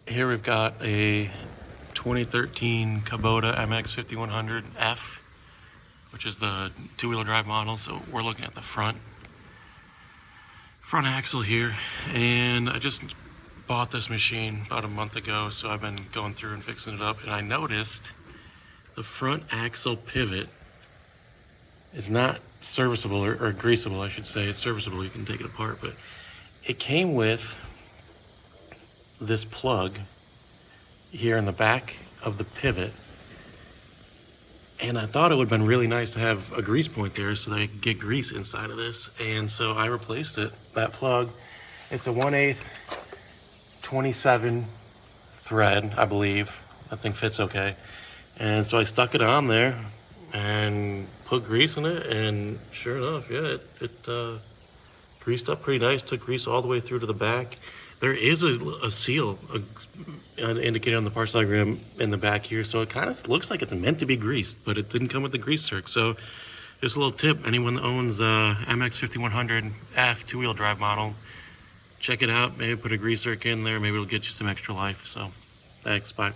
Here we've got a 2013 Kubota MX5100F, which is the two-wheel drive model. So we're looking at the front axle here, and I just bought this machine about a month ago, so I've been going through and fixing it up, and I noticed the front axle pivot is not serviceable or greasable, I should say. It's serviceable, you can take it apart, but it came with this plug here in the back of the pivot, and I thought it would have been really nice to have a grease point there so that I could get grease inside of this, and so I replaced it. That plug, it's a 1/8 27 thread, I believe. That thing fits okay, and so I stuck it on there and put grease in it, and sure enough, yeah, it greased up pretty nice. Took grease all the way through to the back. There is a seal, an indicator on the parts diagram in the back here, so it kind of looks like it's meant to be greased, but it didn't come with the grease zerk. So just a little tip, anyone that owns a MX5100F two-wheel drive model, check it out, maybe put a grease zerk in there, maybe it'll get you some extra life. So thanks, bye.